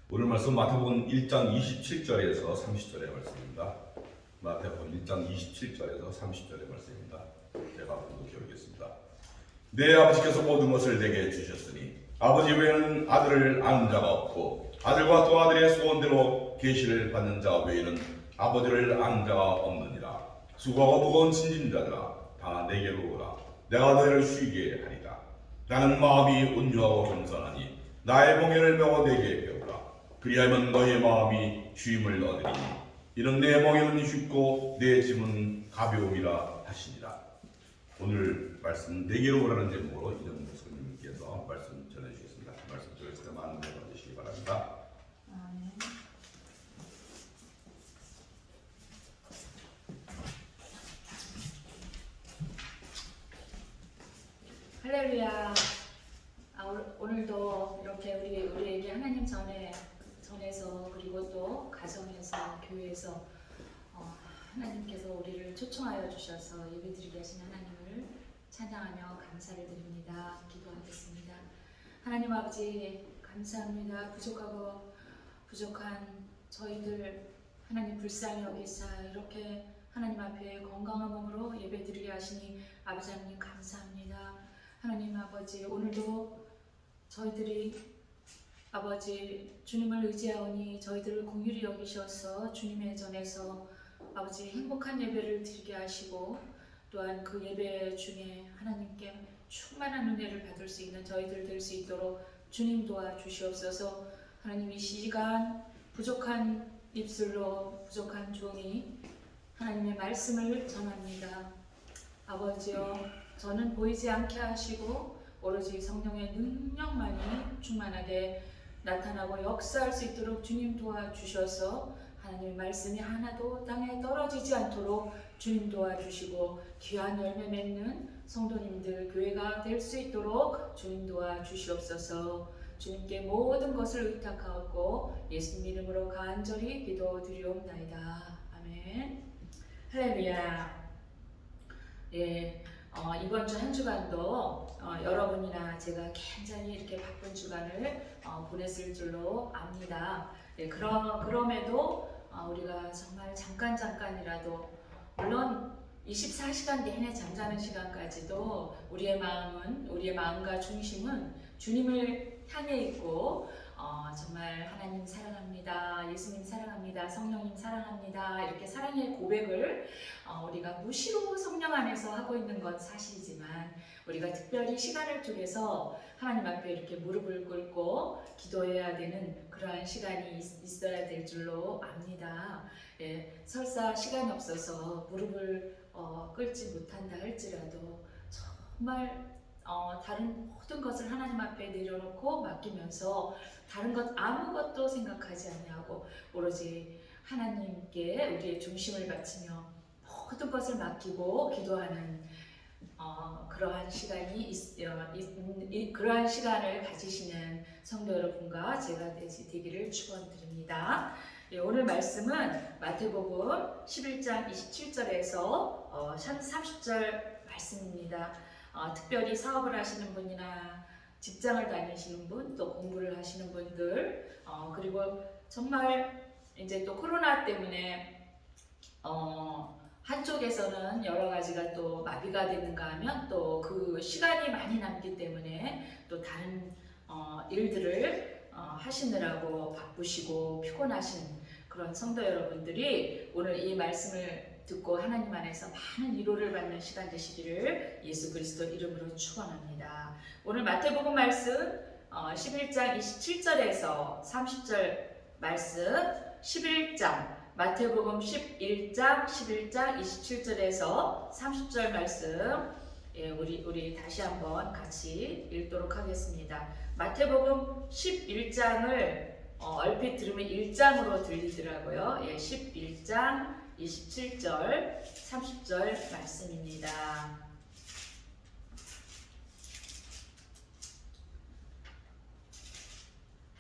오늘 말씀 마태복음 1장 27절에서 30절의 말씀입니다. 마태복음 1장 27절에서 30절의 말씀입니다. 제가 봉독해오겠습니다. 내 아버지께서 모든 것을 내게 주셨으니 아버지 외에는 아들을 아는 자가 없고 아들과 또 아들의 소원대로 계시를 받는 자 외에는 아버지를 아는 자가 없느니라. 수고하고 무거운 짐진자들아 다 내게로 오라. 내가 너희를 쉬게 하리라. 나는 마음이 온유하고 겸손하니 나의 멍에를 메워 내게 배우라. 그리하면 너의 마음이 쉼을 얻으리니 이는 내 멍에는 쉽고 내 짐은 가벼움이라 하시니라. 오늘 말씀 내게로 오라는 제목으로 이정 목사님께서 말씀 전해주시겠습니다. 말씀 들으실 때 많은 분 받으시기 바랍니다. 아멘. 할렐루야. 오늘도 이렇게 우리에게 하나님 전에서 그리고 또 가정에서 교회에서 하나님께서 우리를 초청하여 주셔서 예배드리게 하신 하나님을 찬양하며 감사를 드립니다. 기도하겠습니다. 하나님 아버지 감사합니다. 부족한 저희들 하나님 불쌍히 여기사 이렇게 하나님 앞에 건강한 몸으로 예배드리게 하시니 아버지 하나님 감사합니다. 하나님 아버지 오늘도 저희들이 아버지 주님을 의지하오니 저희들을 공유히 여기셔서 주님의 전에서 아버지 행복한 예배를 드리게 하시고 또한 그 예배 중에 하나님께 충만한 은혜를 받을 수 있는 저희들 될 수 있도록 주님 도와주시옵소서. 하나님 이 시간 부족한 입술로 부족한 종이 하나님의 말씀을 전합니다. 아버지여 저는 보이지 않게 하시고 오로지 성령의 능력만이 충만하게 나타나고 역사할 수 있도록 주님 도와주셔서 하나님의 말씀이 하나도 땅에 떨어지지 않도록 주님 도와주시고 귀한 열매 맺는 성도님들 교회가 될 수 있도록 주님 도와주시옵소서. 주님께 모든 것을 의탁하옵고 예수님 이름으로 간절히 기도드리옵나이다. 아멘. 할렐루야. 예, 이번 주 한 주간도 여러분이나 제가 굉장히 이렇게 바쁜 주간을 보냈을 줄로 압니다. 예, 그럼에도 우리가 정말 잠깐이라도 물론 24시간 내내 잠자는 시간까지도 우리의 마음과 중심은 주님을 향해 있고 정말 하나님 사랑합니다, 예수님 사랑합니다, 성령님 사랑합니다 이렇게 사랑의 고백을 우리가 무시로 성령 안에서 하고 있는 건 사실이지만 우리가 특별히 시간을 통해서 하나님 앞에 이렇게 무릎을 꿇고 기도해야 되는 그러한 시간이 있어야 될 줄로 압니다. 예, 설사 시간이 없어서 무릎을 꿇지 못한다 할지라도 정말 다른 모든 것을 하나님 앞에 내려놓고 맡기면서 다른 것 아무것도 생각하지 아니하고 오로지 하나님께 우리의 중심을 바치며 모든 것을 맡기고 기도하는 그러한 그러한 시간을 가지시는 성도 여러분과 제가 되기를 축원드립니다. 예, 오늘 말씀은 마태복음 11장 27절에서 30절 말씀입니다. 특별히 사업을 하시는 분이나 직장을 다니시는 분, 또 공부를 하시는 분들, 그리고 정말 이제 또 코로나 때문에 한쪽에서는 여러 가지가 또 마비가 되는가 하면 또 그 시간이 많이 남기 때문에 또 다른 일들을 하시느라고 바쁘시고 피곤하신 그런 성도 여러분들이 오늘 이 말씀을 듣고 하나님 안에서 많은 위로를 받는 시간 되시기를 예수 그리스도 이름으로 축원합니다. 오늘 마태복음 말씀 11장 27절에서 30절 말씀 11장 마태복음 11장 27절에서 30절 말씀 예, 우리 다시 한번 같이 읽도록 하겠습니다. 마태복음 11장을 얼핏 들으면 1장으로 들리더라고요. 예, 11장 27절 30절 말씀입니다.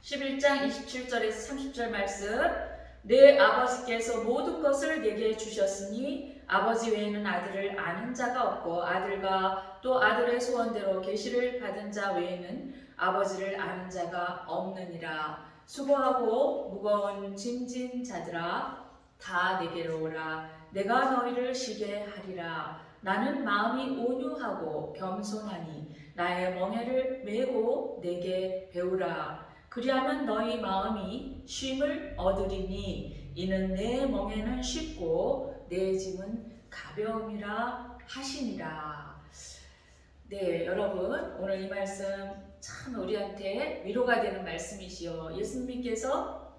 (11장 27절에서 30절) 말씀. 내 아버지께서 모든 것을 내게 주셨으니 아버지 외에는 아들을 아는 자가 없고 아들과 또 아들의 소원대로 계시를 받은 자 외에는 아버지를 아는 자가 없느니라. 수고하고 무거운 짐진 자들아 다 내게로 오라. 내가 너희를 쉬게 하리라. 나는 마음이 온유하고 겸손하니 나의 멍에를 메고 내게 배우라. 그리하면 너희 마음이 쉼을 얻으리니 이는 내 멍에는 쉽고 내 짐은 가벼움이라 하시니라. 네, 여러분 오늘 이 말씀 참 우리한테 위로가 되는 말씀이시요. 예수님께서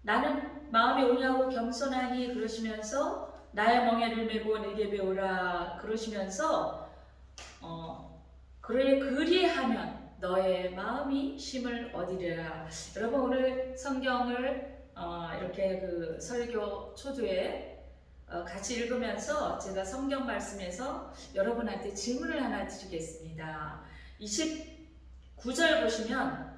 나는 마음이 온유하고 겸손하니 그러시면서 나의 멍에를 메고 내게 배우라 그러시면서 그리하면 너의 마음이 쉼을 얻으리라. 여러분 오늘 성경을 이렇게 그 설교 초두에 같이 읽으면서 제가 성경 말씀에서 여러분한테 질문을 하나 드리겠습니다. 29절 보시면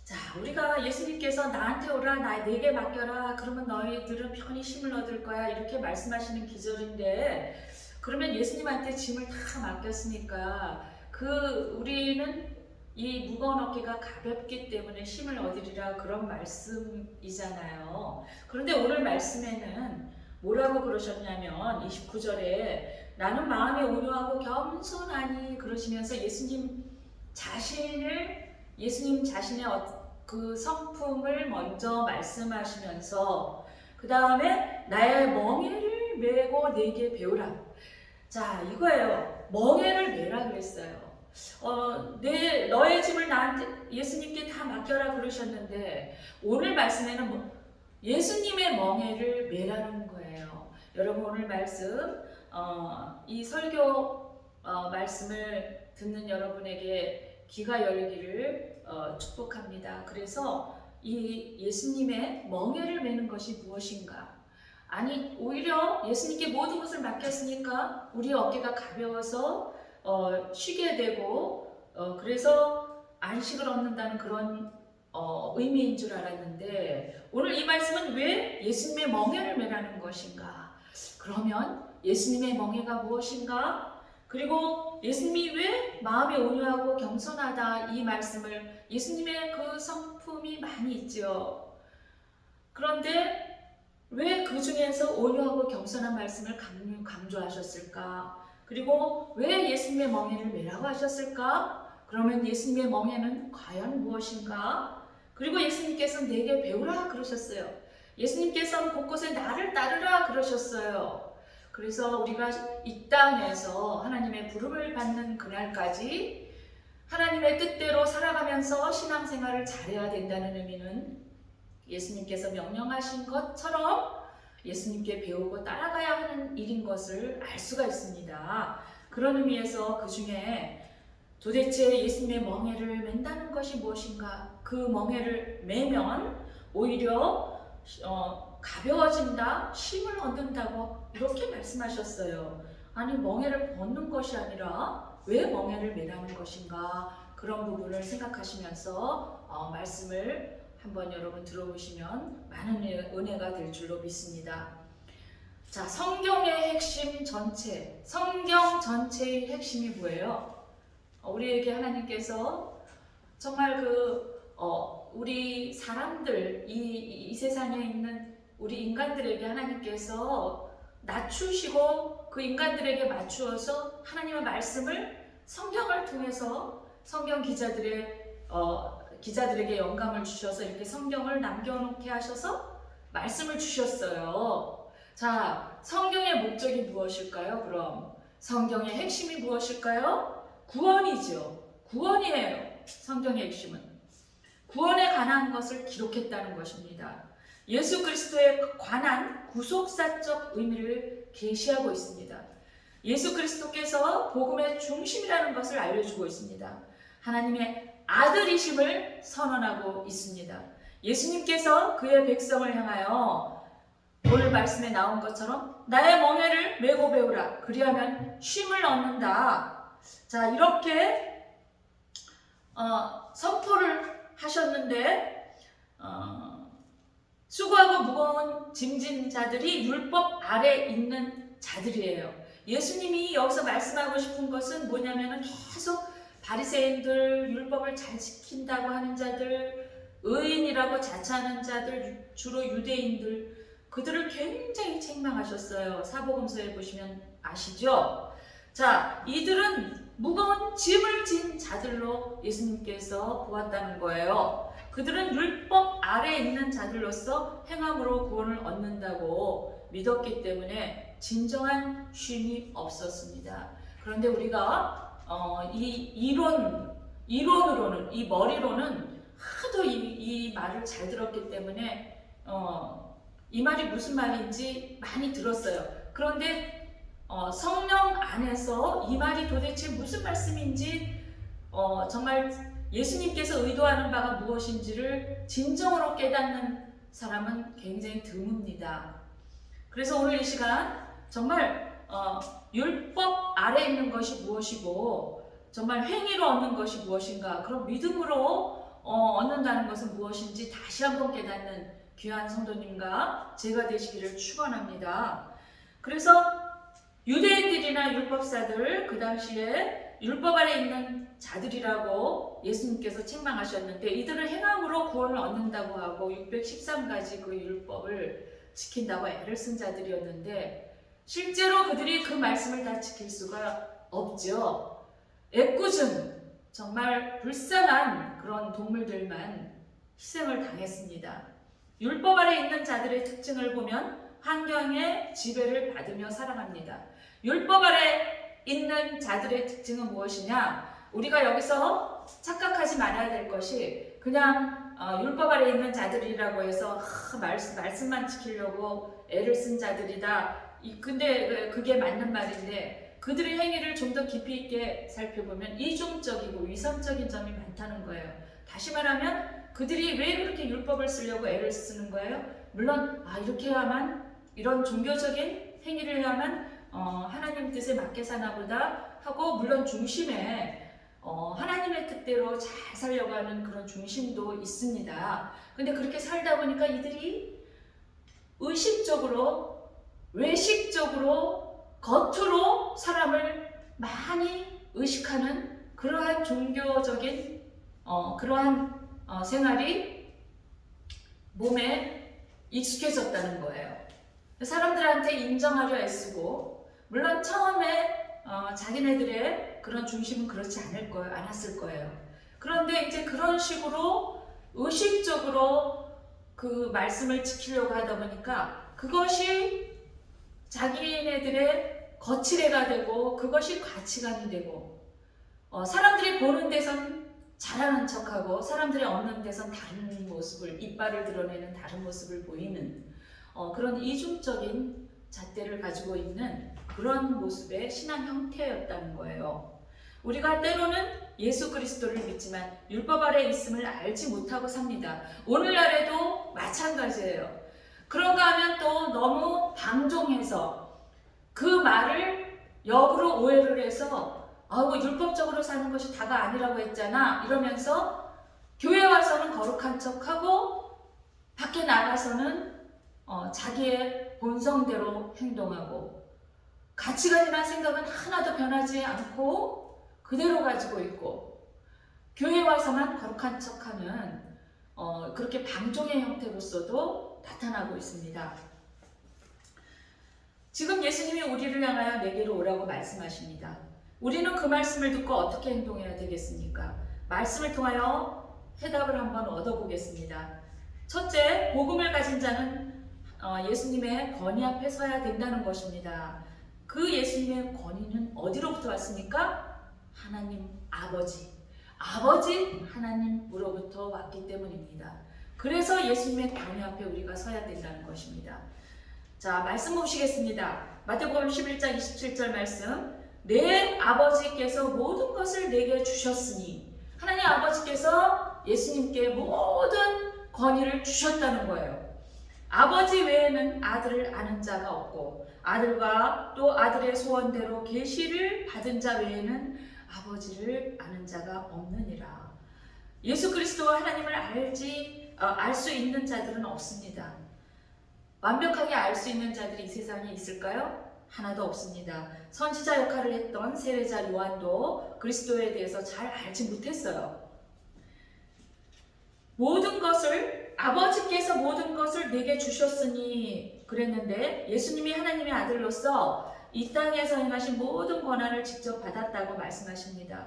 자, 우리가 예수님께서 나한테 오라, 내게 맡겨라, 그러면 너희들은 편히 힘을 얻을 거야 이렇게 말씀하시는 기절인데, 그러면 예수님한테 짐을 다 맡겼으니까 우리는 이 무거운 어깨가 가볍기 때문에 힘을 얻으리라 그런 말씀이잖아요. 그런데 오늘 말씀에는 뭐라고 그러셨냐면 29절에 나는 마음이 온유하고 겸손하니 그러시면서 예수님 자신의 그 성품을 먼저 말씀하시면서 그 다음에 나의 멍에를 메고 내게 배우라. 자, 이거예요. 멍에를 메라 그랬어요. 너의 짐을 나한테 예수님께 다 맡겨라 그러셨는데 오늘 말씀에는 예수님의 멍에를 메라는 거예요. 여러분 오늘 말씀 이 설교 말씀을 듣는 여러분에게 귀가 열리기를 축복합니다. 그래서 이 예수님의 멍에를 메는 것이 무엇인가? 아니 오히려 예수님께 모든 것을 맡겼으니까 우리 어깨가 가벼워서 쉬게 되고 그래서 안식을 얻는다는 그런 의미인 줄 알았는데 오늘 이 말씀은 왜 예수님의 멍에를 메라는 것인가? 그러면 예수님의 멍에가 무엇인가? 그리고 예수님이 왜 마음이 온유하고 겸손하다 이 말씀을 예수님의 그 성품이 많이 있죠. 그런데 왜 그 중에서 온유하고 겸손한 말씀을 강조하셨을까? 그리고 왜 예수님의 멍에를 메라고 하셨을까? 그러면 예수님의 멍에는 과연 무엇인가? 그리고 예수님께서는 내게 배우라 그러셨어요. 예수님께서는 곳곳에 나를 따르라 그러셨어요. 그래서 우리가 이 땅에서 하나님의 부름을 받는 그날까지 하나님의 뜻대로 살아가면서 신앙생활을 잘해야 된다는 의미는 예수님께서 명령하신 것처럼 예수님께 배우고 따라가야 하는 일인 것을 알 수가 있습니다. 그런 의미에서 그 중에 도대체 예수님의 멍에를 맨다는 것이 무엇인가? 그 멍에를 매면 오히려 가벼워진다, 힘을 얻는다고 이렇게 말씀하셨어요. 아니 멍에를 벗는 것이 아니라 왜 멍에를 매라는 것인가? 그런 부분을 생각하시면서 말씀을 한번 여러분 들어보시면 많은 은혜가 될 줄로 믿습니다. 자, 성경의 핵심 전체, 성경 전체의 핵심이 뭐예요? 우리에게 하나님께서 정말 우리 사람들, 이 세상에 있는 우리 인간들에게 하나님께서 낮추시고 그 인간들에게 맞추어서 하나님의 말씀을 성경을 통해서 성경 기자들에게 영감을 주셔서 이렇게 성경을 남겨놓게 하셔서 말씀을 주셨어요. 자, 성경의 목적이 무엇일까요? 그럼 성경의 핵심이 무엇일까요? 구원이죠. 구원이에요. 성경의 핵심은 구원에 관한 것을 기록했다는 것입니다. 예수 그리스도에 관한 구속사적 의미를 계시하고 있습니다. 예수 그리스도께서 복음의 중심이라는 것을 알려주고 있습니다. 하나님의 아들이심을 선언하고 있습니다. 예수님께서 그의 백성을 향하여 오늘 말씀에 나온 것처럼 나의 멍에를 메고 배우라. 그리하면 쉼을 얻는다. 자, 이렇게 선포를 하셨는데 수고하고 무거운 짐진 자들이 율법 아래 있는 자들이에요. 예수님이 여기서 말씀하고 싶은 것은 뭐냐면은 계속 바리새인들, 율법을 잘 지킨다고 하는 자들, 의인이라고 자처하는 자들, 주로 유대인들, 그들을 굉장히 책망하셨어요. 사복음서에 보시면 아시죠? 자, 이들은 무거운 짐을 진 자들로 예수님께서 보았다는 거예요. 그들은 율법 아래에 있는 자들로서 행함으로 구원을 얻는다고 믿었기 때문에 진정한 쉼이 없었습니다. 그런데 우리가 이 이론으로는, 이 머리로는 하도 이 말을 잘 들었기 때문에 이 말이 무슨 말인지 많이 들었어요. 그런데 성령 안에서 이 말이 도대체 무슨 말씀인지 정말 예수님께서 의도하는 바가 무엇인지를 진정으로 깨닫는 사람은 굉장히 드뭅니다. 그래서 오늘 이 시간 정말 율법 아래에 있는 것이 무엇이고 정말 행위로 얻는 것이 무엇인가, 그런 믿음으로 얻는다는 것은 무엇인지 다시 한번 깨닫는 귀한 성도님과 제가 되시기를 축원합니다. 그래서 유대인들이나 율법사들, 그 당시에 율법 아래 있는 자들이라고 예수님께서 책망하셨는데 이들은 행함으로 구원을 얻는다고 하고 613가지 그 율법을 지킨다고 애를 쓴 자들이었는데 실제로 그들이 그 말씀을 다 지킬 수가 없죠. 애꿎은 정말 불쌍한 그런 동물들만 희생을 당했습니다. 율법 아래 있는 자들의 특징을 보면 환경의 지배를 받으며 살아갑니다. 율법 아래 있는 자들의 특징은 무엇이냐? 우리가 여기서 착각하지 말아야 될 것이 그냥 율법 아래 있는 자들이라고 해서 말씀만 지키려고 애를 쓴 자들이다. 근데 그게 맞는 말인데 그들의 행위를 좀 더 깊이 있게 살펴보면 이중적이고 위선적인 점이 많다는 거예요. 다시 말하면 그들이 왜 그렇게 율법을 쓰려고 애를 쓰는 거예요? 물론 이렇게 해야만, 이런 종교적인 행위를 해야만 하나님 뜻에 맞게 사나 보다 하고, 물론 중심에 하나님의 뜻대로 잘 살려고 하는 그런 중심도 있습니다. 근데 그렇게 살다 보니까 이들이 의식적으로, 외식적으로, 겉으로 사람을 많이 의식하는 그러한 종교적인 그러한 생활이 몸에 익숙해졌다는 거예요. 사람들한테 인정하려 애쓰고, 물론 처음에 자기네들의 그런 중심은 그렇지 않았을 거예요. 그런데 이제 그런 식으로 의식적으로 그 말씀을 지키려고 하다 보니까 그것이 자기네들의 거칠애가 되고 그것이 가치관이 되고 사람들이 보는 데선 잘하는 척하고 사람들이 없는 데선 다른 모습을, 이빨을 드러내는 다른 모습을 보이는 그런 이중적인 잣대를 가지고 있는 그런 모습의 신앙 형태였다는 거예요. 우리가 때로는 예수 그리스도를 믿지만 율법 아래 있음을 알지 못하고 삽니다. 오늘날에도 마찬가지예요. 그런가 하면 또 너무 방종해서 그 말을 역으로 오해를 해서 율법적으로 사는 것이 다가 아니라고 했잖아 이러면서 교회 와서는 거룩한 척하고 밖에 나가서는 자기의 본성대로 행동하고 가치관이나 생각은 하나도 변하지 않고 그대로 가지고 있고 교회 와서만 거룩한 척하는 그렇게 방종의 형태로서도 나타나고 있습니다. 지금 예수님이 우리를 향하여 내게로 오라고 말씀하십니다. 우리는 그 말씀을 듣고 어떻게 행동해야 되겠습니까? 말씀을 통하여 해답을 한번 얻어보겠습니다. 첫째, 복음을 가진 자는 예수님의 권위 앞에 서야 된다는 것입니다. 그 예수님의 권위는 어디로부터 왔습니까? 하나님 아버지 하나님으로부터 왔기 때문입니다. 그래서 예수님의 권위 앞에 우리가 서야 된다는 것입니다. 자, 말씀 보시겠습니다. 마태복음 11장 27절 말씀. 내 아버지께서 모든 것을 내게 주셨으니, 하나님 아버지께서 예수님께 모든 권위를 주셨다는 거예요. 아버지 외에는 아들을 아는 자가 없고 아들과 또 아들의 소원대로 계시를 받은 자 외에는 아버지를 아는 자가 없느니라. 예수 그리스도와 하나님을 알 수 있는 자들은 없습니다. 완벽하게 알 수 있는 자들이 이 세상에 있을까요? 하나도 없습니다. 선지자 역할을 했던 세례자 요한도 그리스도에 대해서 잘 알지 못했어요. 모든 것을 아버지께서 모든 것을 내게 주셨으니 그랬는데 예수님이 하나님의 아들로서 이 땅에서 행하신 모든 권한을 직접 받았다고 말씀하십니다.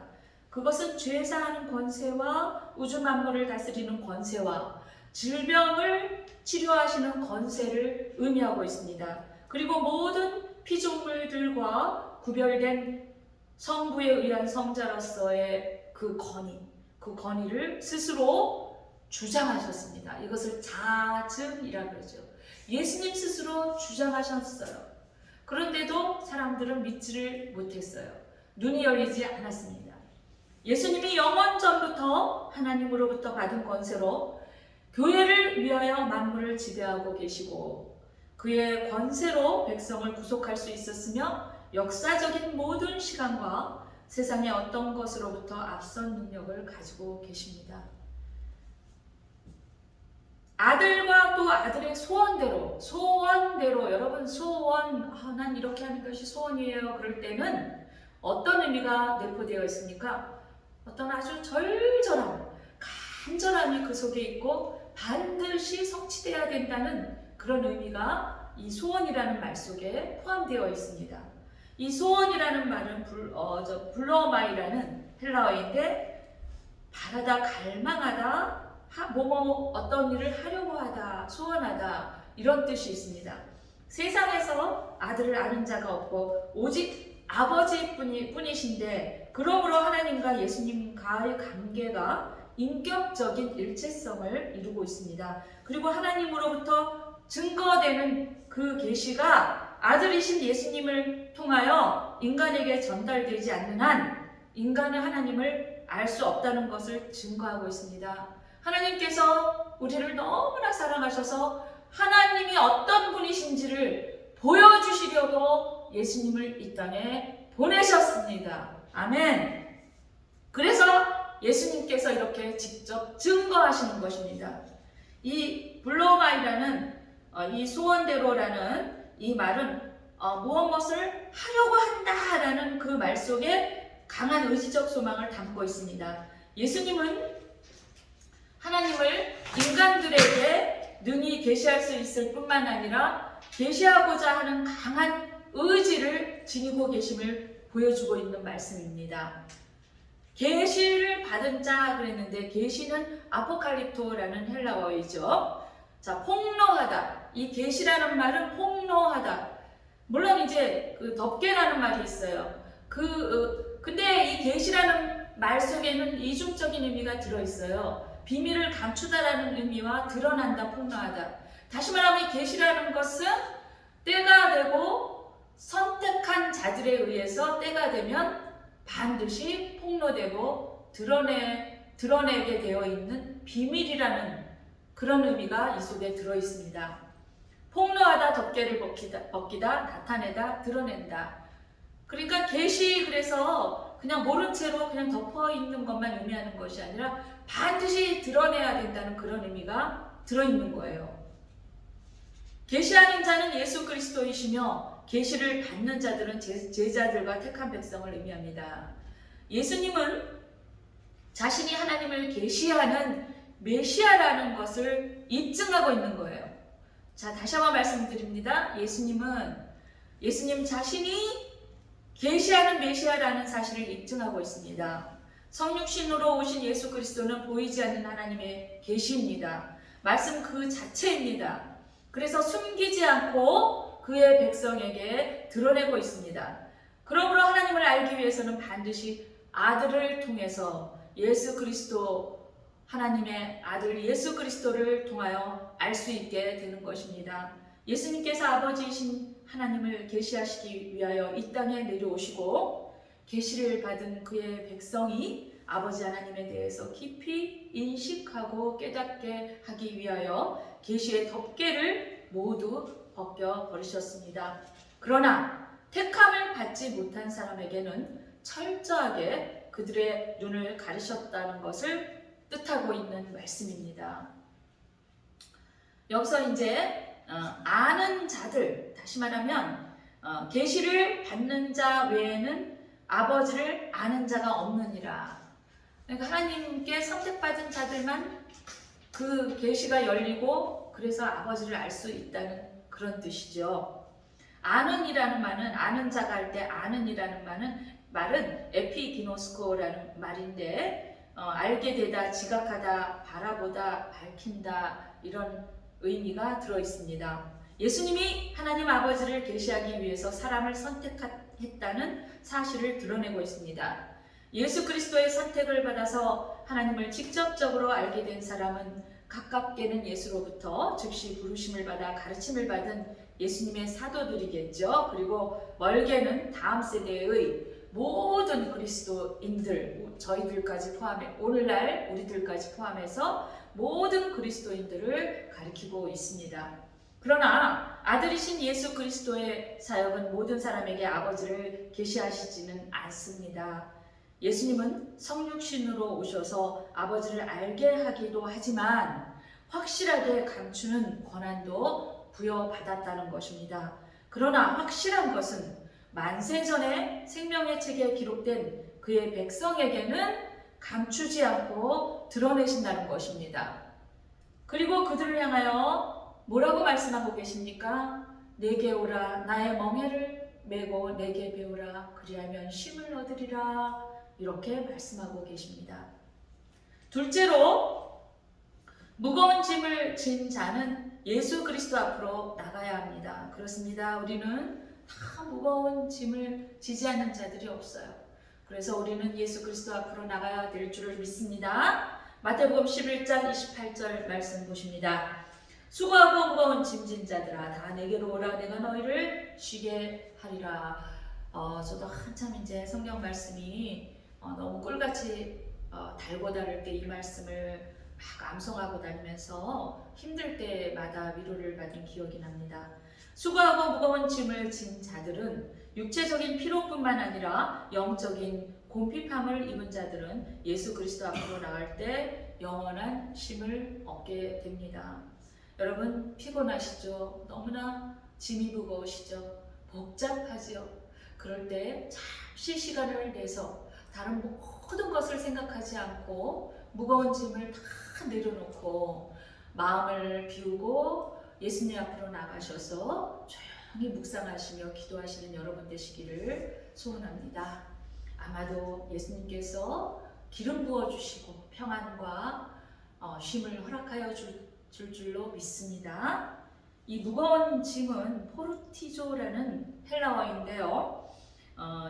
그것은 죄 사하는 권세와 우주 만물을 다스리는 권세와 질병을 치료하시는 권세를 의미하고 있습니다. 그리고 모든 피조물들과 구별된 성부에 의한 성자로서의 그 권위를 스스로 주장하셨습니다. 이것을 자증이라고 그러죠. 예수님 스스로 주장하셨어요. 그런데도 사람들은 믿지를 못했어요. 눈이 열리지 않았습니다. 예수님이 영원 전부터 하나님으로부터 받은 권세로 교회를 위하여 만물을 지배하고 계시고 그의 권세로 백성을 구속할 수 있었으며 역사적인 모든 시간과 세상의 어떤 것으로부터 앞선 능력을 가지고 계십니다. 아들과 또 아들의 소원대로 여러분 소원 난 이렇게 하는 것이 소원이에요. 그럴 때는 어떤 의미가 내포되어 있습니까? 어떤 아주 절절한 간절함이 그 속에 있고 반드시 성취되어야 된다는 그런 의미가 이 소원이라는 말 속에 포함되어 있습니다. 이 소원이라는 말은 블러마이라는 헬라어인데 바라다, 갈망하다, 어떤 일을 하려고 하다, 소원하다 이런 뜻이 있습니다. 세상에서 아들을 아는 자가 없고 오직 아버지 뿐이신데 그러므로 하나님과 예수님과의 관계가 인격적인 일체성을 이루고 있습니다. 그리고 하나님으로부터 증거되는 그 계시가 아들이신 예수님을 통하여 인간에게 전달되지 않는 한 인간은 하나님을 알 수 없다는 것을 증거하고 있습니다. 하나님께서 우리를 너무나 사랑하셔서 하나님이 어떤 분이신지를 보여주시려고 예수님을 이 땅에 보내셨습니다. 아멘. 그래서 예수님께서 이렇게 직접 증거하시는 것입니다. 이 블로마이라는 이 소원대로라는 이 말은 무엇을 하려고 한다라는 그 말 속에 강한 의지적 소망을 담고 있습니다. 예수님은 하나님을 인간들에게 능히 계시할 수 있을 뿐만 아니라 계시하고자 하는 강한 의지를 지니고 계심을 보여주고 있는 말씀입니다. 계시를 받은 자 그랬는데 계시는 아포칼립토라는 헬라어이죠. 자, 폭로하다. 이 계시라는 말은 폭로하다. 물론 이제 그 덮개라는 말이 있어요. 근데 이 계시라는 말 속에는 이중적인 의미가 들어 있어요. 비밀을 감추다라는 의미와 드러난다, 폭로하다. 다시 말하면 이 계시라는 것은 때가 되고 선택한 자들에 의해서 때가 되면 반드시 폭로되고 드러내게 되어 있는 비밀이라는 그런 의미가 이 속에 들어 있습니다. 폭로하다, 덮개를 벗기다, 나타내다, 드러낸다. 그러니까 계시 그래서 그냥 모른 채로 그냥 덮어 있는 것만 의미하는 것이 아니라 반드시 드러내야 된다는 그런 의미가 들어 있는 거예요. 계시하는 자는 예수 그리스도이시며 계시를 받는 자들은 제자들과 택한 백성을 의미합니다. 예수님은 자신이 하나님을 계시하는 메시아라는 것을 입증하고 있는 거예요. 자, 다시 한번 말씀드립니다. 예수님 자신이 계시하는 메시아라는 사실을 입증하고 있습니다. 성육신으로 오신 예수 그리스도는 보이지 않는 하나님의 계시입니다. 말씀 그 자체입니다. 그래서 숨기지 않고 그의 백성에게 드러내고 있습니다. 그러므로 하나님을 알기 위해서는 반드시 아들을 통해서 예수 그리스도, 하나님의 아들 예수 그리스도를 통하여 알 수 있게 되는 것입니다. 예수님께서 아버지이신 하나님을 계시하시기 위하여 이 땅에 내려오시고 계시를 받은 그의 백성이 아버지 하나님에 대해서 깊이 인식하고 깨닫게 하기 위하여 계시의 덮개를 모두 벗겨 버리셨습니다. 그러나 택함을 받지 못한 사람에게는 철저하게 그들의 눈을 가리셨다는 것을 뜻하고 있는 말씀입니다. 여기서 이제 아는 자들, 다시 말하면 계시를 받는 자 외에는 아버지를 아는 자가 없느니라. 그러니까 하나님께 선택받은 자들만 그 계시가 열리고 그래서 아버지를 알 수 있다는 그런 뜻이죠. 아는이라는 말은 아는 자가 할 때 아는이라는 말은 에피기노스코라는 말인데 알게 되다, 지각하다, 바라보다, 밝힌다 이런 의미가 들어 있습니다. 예수님이 하나님 아버지를 계시하기 위해서 사람을 선택했다는 사실을 드러내고 있습니다. 예수 그리스도의 선택을 받아서 하나님을 직접적으로 알게 된 사람은 가깝게는 예수로부터 즉시 부르심을 받아 가르침을 받은 예수님의 사도들이겠죠. 그리고 멀게는 다음 세대의 모든 그리스도인들, 저희들까지 포함해 오늘날 우리들까지 포함해서 모든 그리스도인들을 가리키고 있습니다. 그러나 아들이신 예수 그리스도의 사역은 모든 사람에게 아버지를 계시하시지는 않습니다. 예수님은 성육신으로 오셔서 아버지를 알게 하기도 하지만 확실하게 감추는 권한도 부여받았다는 것입니다. 그러나 확실한 것은 만세전에 생명의 책에 기록된 그의 백성에게는 감추지 않고 드러내신다는 것입니다. 그리고 그들을 향하여 뭐라고 말씀하고 계십니까? 내게 오라, 나의 멍에를 메고 내게 배우라, 그리하면 쉼을 얻으리라. 이렇게 말씀하고 계십니다. 둘째로 무거운 짐을 진 자는 예수 그리스도 앞으로 나가야 합니다. 그렇습니다. 우리는 다 무거운 짐을 지지 않는 자들이 없어요. 그래서 우리는 예수 그리스도 앞으로 나가야 될 줄을 믿습니다. 마태복음 11장 28절 말씀 보십니다. 수고하고 무거운 짐진 자들아 다 내게로 오라, 내가 너희를 쉬게 하리라. 저도 한참 이제 성경 말씀이 너무 꿀같이 달고 다를 때 이 말씀을 막 암송하고 다니면서 힘들 때마다 위로를 받은 기억이 납니다. 수고하고 무거운 짐을 진 자들은 육체적인 피로뿐만 아니라 영적인 곰핍함을 입은 자들은 예수 그리스도 앞으로 나갈 때 영원한 쉼을 얻게 됩니다. 여러분 피곤하시죠? 너무나 짐이 무거우시죠? 복잡하죠? 그럴 때 잠시 시간을 내서 다른 모든 것을 생각하지 않고 무거운 짐을 다 내려놓고 마음을 비우고 예수님 앞으로 나가셔서 조용히 묵상하시며 기도하시는 여러분 되시기를 소원합니다. 아마도 예수님께서 기름 부어주시고 평안과 쉼을 허락하여 줄 줄로 믿습니다. 이 무거운 짐은 포르티조라는 헬라어인데요.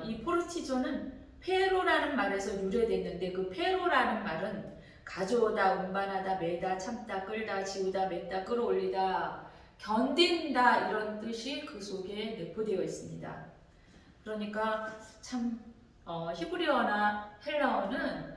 이 포르티조는 페로라는 말에서 유래됐는데 그 페로라는 말은 가져오다, 운반하다, 매다, 참다, 끌다, 지우다, 맸다, 끌어올리다, 견딘다 이런 뜻이 그 속에 내포되어 있습니다. 그러니까 참 히브리어나 헬라어는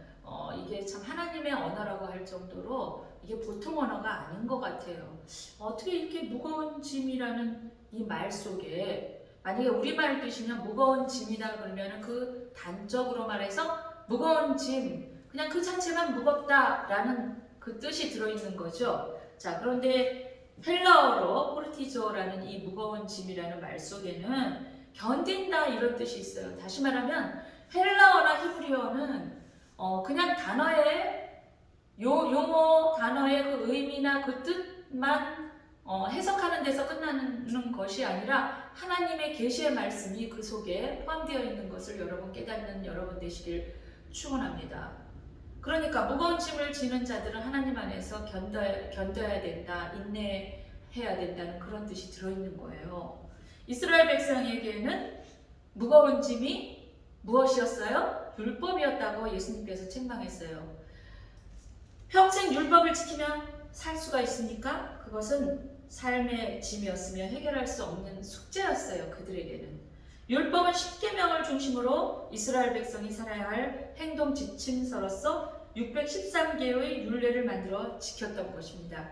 이게 참 하나님의 언어라고 할 정도로 이게 보통 언어가 아닌 것 같아요. 어떻게 이렇게 무거운 짐이라는 이 말 속에 만약에 우리말 뜻이면 무거운 짐이다 그러면 그 단적으로 말해서 무거운 짐 그냥 그 자체만 무겁다라는 그 뜻이 들어있는 거죠. 자, 그런데 헬라어로 포르티조라는 이 무거운 짐이라는 말 속에는 견딘다 이런 뜻이 있어요. 다시 말하면 헬라어나 히브리어는 그냥 단어의 용어 단어의 그 의미나 그 뜻만 해석하는 데서 끝나는 것이 아니라 하나님의 계시의 말씀이 그 속에 포함되어 있는 것을 여러분 깨닫는 여러분 되시길 축원합니다. 그러니까 무거운 짐을 지는 자들은 하나님 안에서 견뎌야 된다, 인내해야 된다는 그런 뜻이 들어있는 거예요. 이스라엘 백성에게는 무거운 짐이 무엇이었어요? 율법이었다고 예수님께서 책망했어요. 평생 율법을 지키면 살 수가 있습니까? 그것은 삶의 짐이었으며 해결할 수 없는 숙제였어요. 그들에게는. 율법은 10계명을 중심으로 이스라엘 백성이 살아야 할 행동 지침서로서 613개의 율례를 만들어 지켰던 것입니다.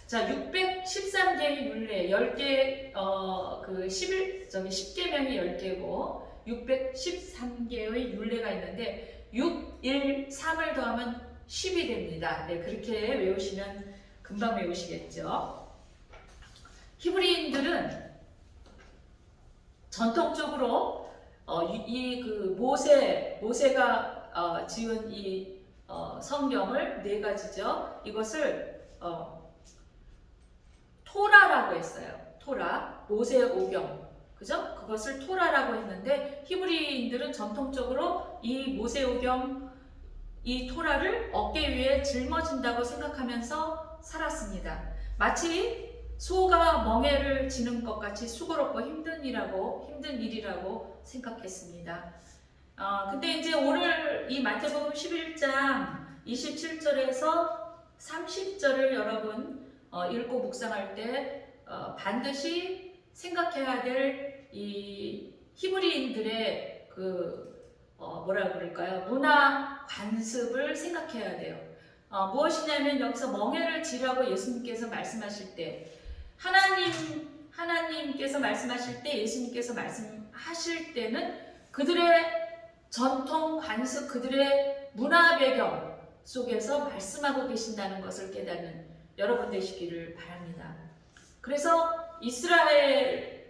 자, 613개의 율례, 10개, 10계명이 10개고 613개의 율례가 있는데 6, 1, 3을 더하면 10이 됩니다. 네, 그렇게 외우시면 금방 외우시겠죠. 히브리인들은 전통적으로 모세가 지은 이 성경을 네 가지죠. 이것을 토라라고 했어요. 토라, 모세 오경, 그죠? 그것을 토라라고 했는데 히브리인들은 전통적으로 이 모세 오경, 이 토라를 어깨 위에 짊어진다고 생각하면서 살았습니다. 마치 소가 멍에를 지는 것 같이 수고롭고 힘든 일이라고 생각했습니다. 근데 이제 오늘 이 마태복음 11장 27절에서 30절을 여러분 읽고 묵상할 때 반드시 생각해야 될 이 히브리인들의 뭐라 그럴까요? 문화 관습을 생각해야 돼요. 무엇이냐면 여기서 멍에를 지라고 예수님께서 말씀하실 때 하나님께서 말씀하실 때 예수님께서 말씀하실 때는 그들의 전통 관습, 그들의 문화 배경 속에서 말씀하고 계신다는 것을 깨닫는 여러분 되시기를 바랍니다. 그래서 이스라엘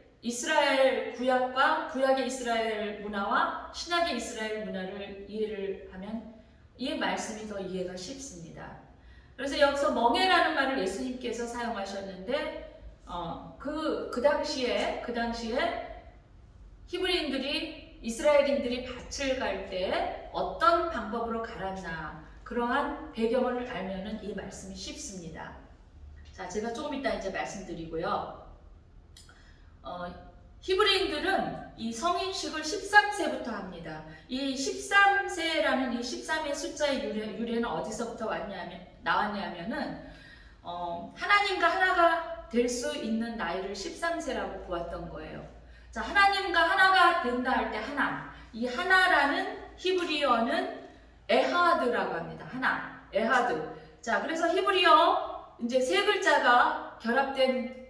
구약과 구약의 이스라엘 문화와 신약의 이스라엘 문화를 이해를 하면 이 말씀이 더 이해가 쉽습니다. 그래서 여기서 멍에라는 말을 예수님께서 사용하셨는데 그 당시에 히브리인들이 이스라엘인들이 밭을 갈 때 어떤 방법으로 갈았나 그러한 배경을 알면은 이 말씀이 쉽습니다. 자, 제가 조금 이따 이제 말씀드리고요. 히브리인들은 이 성인식을 13세부터 합니다. 이 13세라는 이 13의 숫자의 유래는 어디서부터 나왔냐면은 하나님과 하나가 될 수 있는 나이를 13세라고 보았던 거예요. 자, 하나님과 하나가 된다 할 때 이 하나라는 히브리어는 에하드라고 합니다. 하나, 에하드. 자, 그래서 히브리어 이제 세 글자가 결합된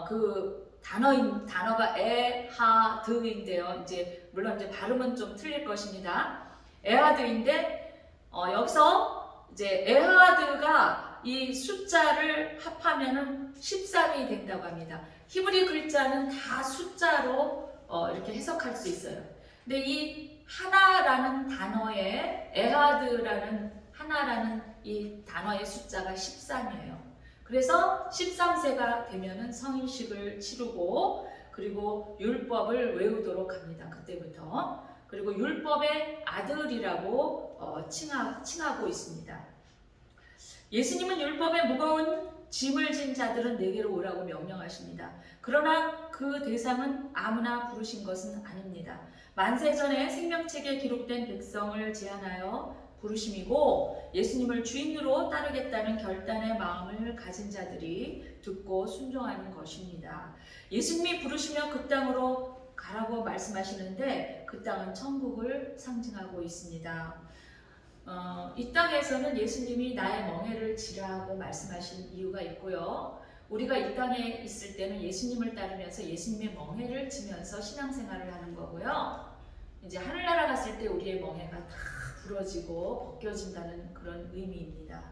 그 단어가 에하드인데요. 이제 물론 이제 발음은 좀 틀릴 것입니다. 에하드인데 여기서 이제 에하드가 이 숫자를 합하면은 13이 된다고 합니다. 히브리 글자는 다 숫자로 이렇게 해석할 수 있어요. 근데 이 하나라는 단어에 에하드라는 하나라는 이 단어의 숫자가 13이에요. 그래서 13세가 되면은 성인식을 치르고 그리고 율법을 외우도록 합니다. 그때부터. 그리고 율법의 아들이라고 칭하고 있습니다. 예수님은 율법의 무거운 짐을 진 자들은 내게로 오라고 명령하십니다. 그러나 그 대상은 아무나 부르신 것은 아닙니다. 만세전에 생명책에 기록된 백성을 제한하여 부르심이고 예수님을 주인으로 따르겠다는 결단의 마음을 가진 자들이 듣고 순종하는 것입니다. 예수님이 부르시며 그 땅으로 가라고 말씀하시는데 그 땅은 천국을 상징하고 있습니다. 이 땅에서는 예수님이 나의 멍에를 지라고 말씀하신 이유가 있고요. 우리가 이 땅에 있을 때는 예수님을 따르면서 예수님의 멍에를 지면서 신앙생활을 하는 거고요. 이제 하늘나라 갔을 때 우리의 멍에가 다 부러지고 벗겨진다는 그런 의미입니다.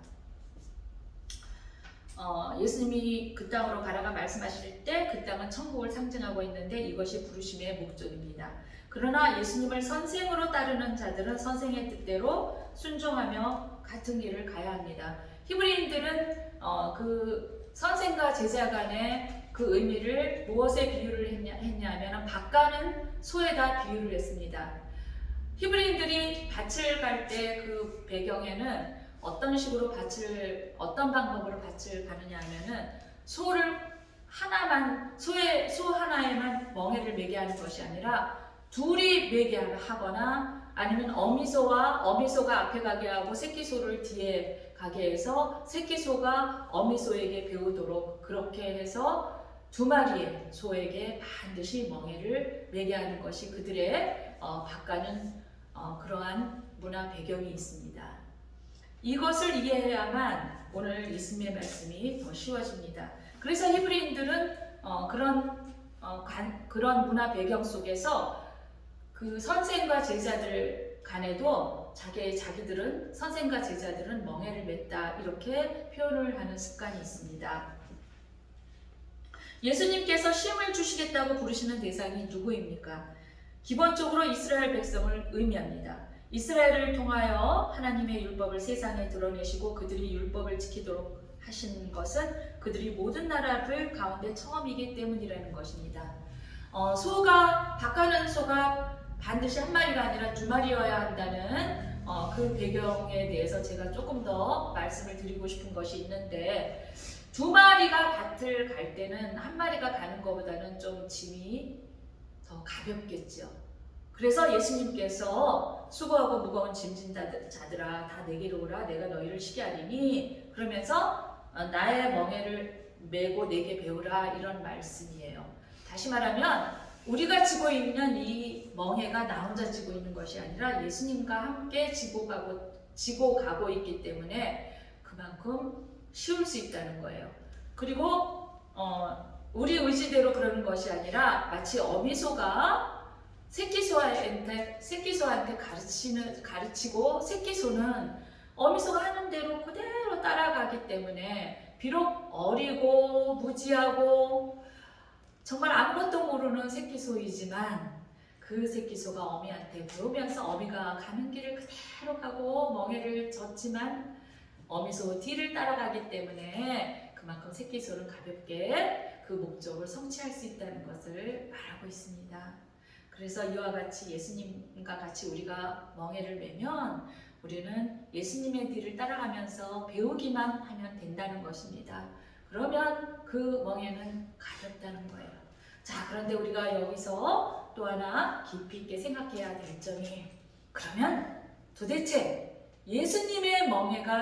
예수님이 그 땅으로 가라가 말씀하실 때 그 땅은 천국을 상징하고 있는데 이것이 부르심의 목적입니다. 그러나 예수님을 선생으로 따르는 자들은 선생의 뜻대로 순종하며 같은 길을 가야 합니다. 히브리인들은 그 선생과 제자 간의 그 의미를 무엇에 비유를 했냐면 밭가는 소에다 비유를 했습니다. 히브리인들이 밭을 갈 때 그 배경에는 어떤 방법으로 밭을 가느냐 하면은 소 하나에만 멍에를 매게 하는 것이 아니라 둘이 매게 하거나 아니면 어미소가 앞에 가게 하고 새끼소를 뒤에 가게 해서 새끼소가 어미소에게 배우도록 그렇게 해서 두 마리의 소에게 반드시 멍에를 매게 하는 것이 그들의 밭가는 그러한 문화 배경이 있습니다. 이것을 이해해야만 오늘 예수님의 말씀이 더 쉬워집니다. 그래서 히브리인들은 그런 문화 배경 속에서 그 선생과 제자들 간에도 자기들은 선생과 제자들은 멍에를 맸다 이렇게 표현을 하는 습관이 있습니다. 예수님께서 시험을 주시겠다고 부르시는 대상이 누구입니까? 기본적으로 이스라엘 백성을 의미합니다. 이스라엘을 통하여 하나님의 율법을 세상에 드러내시고 그들이 율법을 지키도록 하신 것은 그들이 모든 나라들 가운데 처음이기 때문이라는 것입니다. 소가 밭가는 소가 반드시 한 마리가 아니라 두 마리여야 한다는 그 배경에 대해서 제가 조금 더 말씀을 드리고 싶은 것이 있는데, 두 마리가 밭을 갈 때는 한 마리가 가는 것보다는 좀 짐이 더 가볍겠죠. 그래서 예수님께서 수고하고 무거운 짐진 자들아 다 내게로 오라 내가 너희를 쉬게 하리니, 그러면서 나의 멍에를 메고 내게 배우라, 이런 말씀이에요. 다시 말하면 우리가 지고 있는 이 멍에가 나 혼자 지고 있는 것이 아니라 예수님과 함께 지고 가고 있기 때문에 그만큼 쉬울 수 있다는 거예요. 그리고 우리 의지대로 그러는 것이 아니라 마치 어미소가 새끼소한테 가르치고 새끼소는 어미소가 하는 대로 그대로 따라가기 때문에 비록 어리고 무지하고 정말 아무것도 모르는 새끼소이지만 그 새끼소가 어미한테 배우면서 어미가 가는 길을 그대로 가고 멍에를 졌지만 어미소 뒤를 따라가기 때문에 그만큼 새끼소는 가볍게 그 목적을 성취할 수 있다는 것을 말하고 있습니다. 그래서 이와 같이 예수님과 같이 우리가 멍에를 메면 우리는 예수님의 뒤를 따라가면서 배우기만 하면 된다는 것입니다. 그러면 그 멍에는 가볍다는 거예요. 자, 그런데 우리가 여기서 또 하나 깊이 있게 생각해야 될 점이, 그러면 도대체 예수님의 멍에가